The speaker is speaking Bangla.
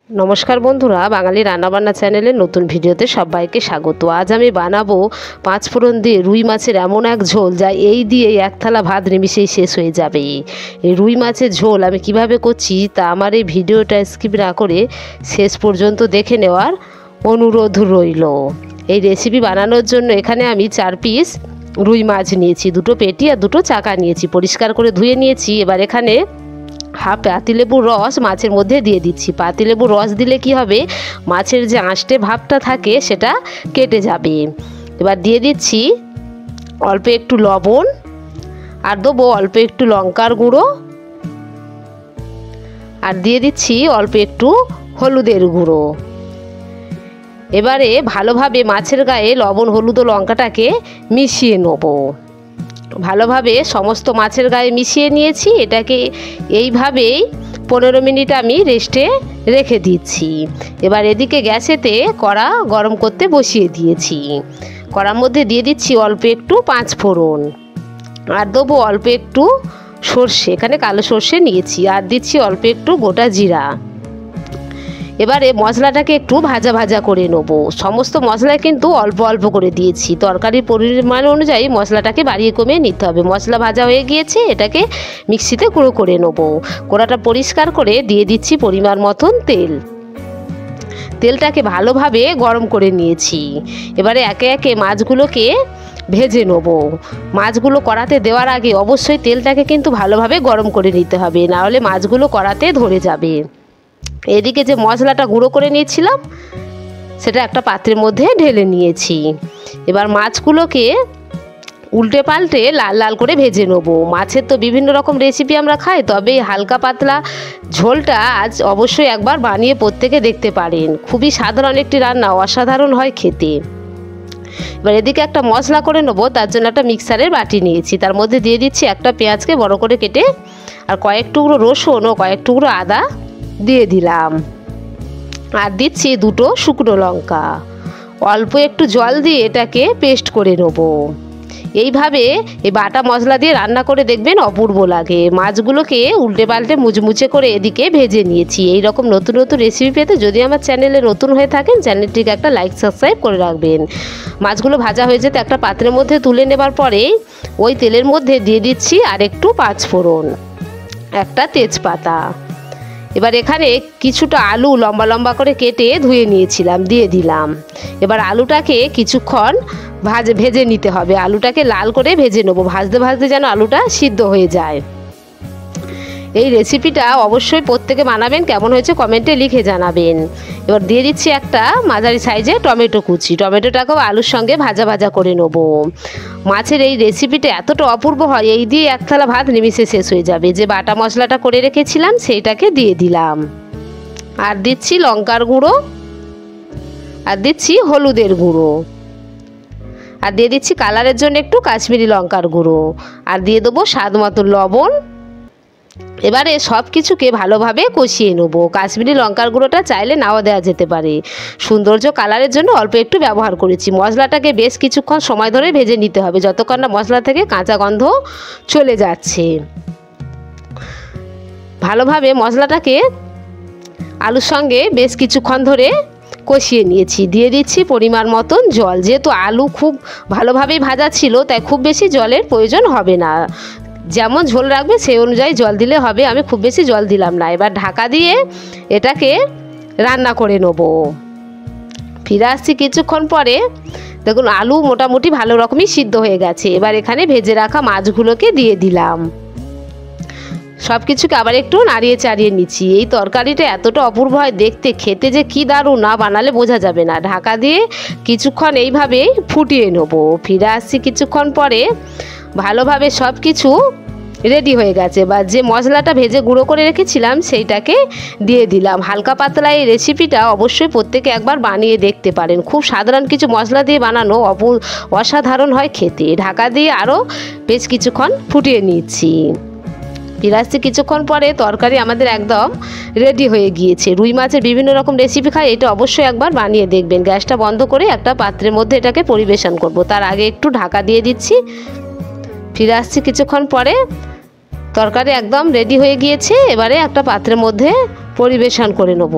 नमस्कार बंधुरा बांगाली रान्नाबान्ना चैनेले नतून भिडियोते सबाइके स्वागत। आज आमी बानाबो पाँच फोड़न दिए रुई माछेर एमन एक झोल जा एई दिए एक थाला भात निमिषेई शेष हये जाबे। एई रुई माछेर झोल आमी किभाबे करछि ता आमार एई भिडियोटा स्किप ना करे शेष पर्यन्त देखे नेওয়ার अनुरोध रइल। एई रेसिपि बानानोर जोन्नो एखाने आमी 4 पिस रुई माछ निয়েছি, दुटो पेटी और दुटो चाका निয়েছি, परिष्कार करे धुए निয়েছি। एबार एखाने हाफ पातिलेबुर रस माछेर मध्य दिए दिচ্ছি। पातिलेबुर रस दिले कि होबे माछेर जे आष्टे भाबटा थाके सेटा केटे जाबे। एबार दिए दिচ্ছি अल्प एकटू लवण और देবো अल्प एकटू लंकार गुঁড়ো और दिए दिচ্ছি अल्प एकटू हलुदेर गुঁড়ো। एबारे भालोभाबे माछेर गाये लवण हलुद और लंकाटाके मिशिए नेব। ভালোভাবে সমস্ত মাছের গায়ে মিশিয়ে নিয়েছি। এটাকে এইভাবেই 15 মিনিট আমি রেস্টে রেখে দিচ্ছি। এবার এদিকে গ্যাসেতে কড়া গরম করতে বসিয়ে দিয়েছি। কড়ার মধ্যে দিয়ে দিচ্ছি অল্প একটু 5 ফোড়ন আর দেবো অল্প একটু সরষে, এখানে কালো সরষে নিয়েছি, আর দিচ্ছি অল্প একটু গোটা জিরা। এবারে মশলাটাকে একটু ভাজা ভাজা করে নেব। সমস্ত মশলা কিন্তু অল্প অল্প করে দিয়েছি, তরকারির পরিমাণ অনুযায়ী মশলাটাকে বাড়িয়ে কমিয়ে নিতে হবে। মশলা ভাজা হয়ে গিয়েছে, এটাকে মিক্সিতে গুঁড়ো করে নেব। কড়াটা পরিষ্কার করে দিয়ে দিচ্ছি পরিমাণ মতন তেল। তেলটাকে ভালোভাবে গরম করে নিয়েছি। এবারে একে একে মাছগুলোকে ভেজে নেব। মাছগুলো কড়াতে দেওয়ার আগে অবশ্যই তেলটাকে কিন্তু ভালোভাবে গরম করে নিতে হবে, না হলে মাছগুলো কড়াতে ধরে যাবে। এদিকে যে মশলাটা গুঁড়ো করে নিয়েছিলাম সেটা একটা পাত্রের মধ্যে ঢেলে নিয়েছি। এবার মাছগুলোকে উল্টে পাল্টে লাল লাল করে ভেজে নেব। মাছের তো বিভিন্ন রকম রেসিপি আমরা খাই, তবে হালকা পাতলা ঝোলটা আজ অবশ্যই একবার বানিয়ে প্রত্যেকে দেখতে পারেন। খুবই সাধারণ একটি রান্না, অসাধারণ হয় খেতে। এবার এদিকে একটা মশলা করে নেব, তার জন্য একটা মিক্সারের বাটি নিয়েছি। তার মধ্যে দিয়ে দিচ্ছি একটা পেঁয়াজকে বড় করে কেটে আর কয়েক টুকরো রসুন ও কয়েক টুকরো আদা দিয়ে দিলাম, আর দিচ্ছি দুটো শুকনো লঙ্কা। অল্প একটু জল দিয়ে এটাকে পেস্ট করে নেব। এইভাবে এই বাটা মশলা দিয়ে রান্না করে দেখবেন অপূর্ব লাগে। মাছগুলোকে উল্টে পাল্টে মুচমুচে করে এদিকে ভেজে নিয়েছি। এই রকম নতুন নতুন রেসিপি পেতে যদি আমার চ্যানেলে নতুন হয়ে থাকেন চ্যানেলটিকে একটা লাইক সাবস্ক্রাইব করে রাখবেন। মাছগুলো ভাজা হয়ে যেতে একটা পাত্রের মধ্যে তুলে নেবার পরে ওই তেলের মধ্যে দিয়ে দিচ্ছি আর একটু 5 ফোড়ন, একটা তেজপাতা। এবার এখানে কিছুটা আলু লম্বা লম্বা করে কেটে ধুয়ে নিয়েছিলাম, দিয়ে দিলাম। এবার আলুটাকে কিছুক্ষণ ভেজে নিতে হবে। আলুটাকে লাল করে ভেজে নেব, ভাজতে ভাজতে যেন আলুটা সিদ্ধ হয়ে যায়। এই রেসিপিটা অবশ্যই প্রত্যেকে বানাবেন, কেমন হয়েছে কমেন্টে লিখে জানাবেন। এবার দিয়ে দিচ্ছি একটা মাঝারি সাইজের টমেটো কুচি। টমেটোটাকেও আলুর সঙ্গে ভাজা ভাজা করে নেব। মাছের এই রেসিপিটা এতটা অপূর্ব হয়, এই দিয়ে এক থালা ভাত নিমিষে শেষ হয়ে যাবে। যে বাটা মশলাটা করে রেখেছিলাম সেইটাকে দিয়ে দিলাম, আর দিচ্ছি লঙ্কার গুঁড়ো, আর দিচ্ছি হলুদের গুঁড়ো, আর দিয়ে দিচ্ছি কালারের জন্য একটু কাশ্মীরি লঙ্কার গুঁড়ো, আর দিয়ে দেবো স্বাদ মতো লবণ। এবারে সব কিছুকে ভালোভাবে কষিয়ে নেব। কাশ্মীরি লঙ্কার গুঁড়োটা চাইলে নাও দেওয়া যেতে পারে, সৌন্দর্য কালারের জন্য অল্প একটু ব্যবহার করেছি। মশলাটাকে বেশ কিছুক্ষণ সময় ধরে ভেজে নিতে হবে, যতক্ষণ না মশলা থেকে কাঁচা গন্ধ চলে যাচ্ছে। ভালোভাবে মশলাটাকে আলুর সঙ্গে বেশ কিছুক্ষণ ধরে কষিয়ে নিয়েছি। দিয়ে দিচ্ছি পরিমাণ মতন জল। যেহেতু আলু খুব ভালোভাবেই ভাজা ছিল তাই খুব বেশি জলের প্রয়োজন হবে না, যেমন ঝোল রাখবে সেই অনুযায়ী জল দিলে হবে। আমি খুব বেশি জল দিলাম না। এবার ঢাকা দিয়ে এটাকে রান্না করে নেব। ফিরে আসছি কিছুক্ষণ পরে, দেখুন আলু মোটামুটি ভালো রকমই সিদ্ধ হয়ে গেছে। এবার এখানে ভেজে রাখা মাছগুলোকে দিয়ে দিলাম। সব কিছুকে আবার একটু নাড়িয়ে চাড়িয়ে নিচ্ছি। এই তরকারিটা এতটা অপূর্ব হয় দেখতে, খেতে যে কি দারুণ, না বানালে বোঝা যাবে না। ঢাকা দিয়ে কিছুক্ষণ এইভাবেই ফুটিয়ে নেব। ফিরে আসছি কিছুক্ষণ পরে, ভালোভাবে সব কিছু রেডি হয়ে গেছে। বা যে মশলাটা ভেজে গুঁড়ো করে রেখেছিলাম সেইটাকে দিয়ে দিলাম। হালকা পাতলা এই রেসিপিটা অবশ্যই প্রত্যেকে একবার বানিয়ে দেখতে পারেন। খুব সাধারণ কিছু মশলা দিয়ে বানানো অসাধারণ হয় খেতে। ঢাকা দিয়ে আরও বেশ কিছুক্ষণ ফুটিয়ে নিচ্ছি। ফিরে আসছি কিছুক্ষণ পরে, তরকারি আমাদের একদম রেডি হয়ে গিয়েছে। রুই মাছের বিভিন্ন রকম রেসিপি খাই, এটা অবশ্যই একবার বানিয়ে দেখবেন। গ্যাসটা বন্ধ করে একটা পাত্রের মধ্যে এটাকে পরিবেশন করব। তার আগে একটু ঢাকা দিয়ে দিচ্ছি। ফিরে আসছি কিছুক্ষণ পরে, তরকারি একদম রেডি হয়ে গিয়েছে। এবারে একটা পাত্রের মধ্যে পরিবেশন করে নেব।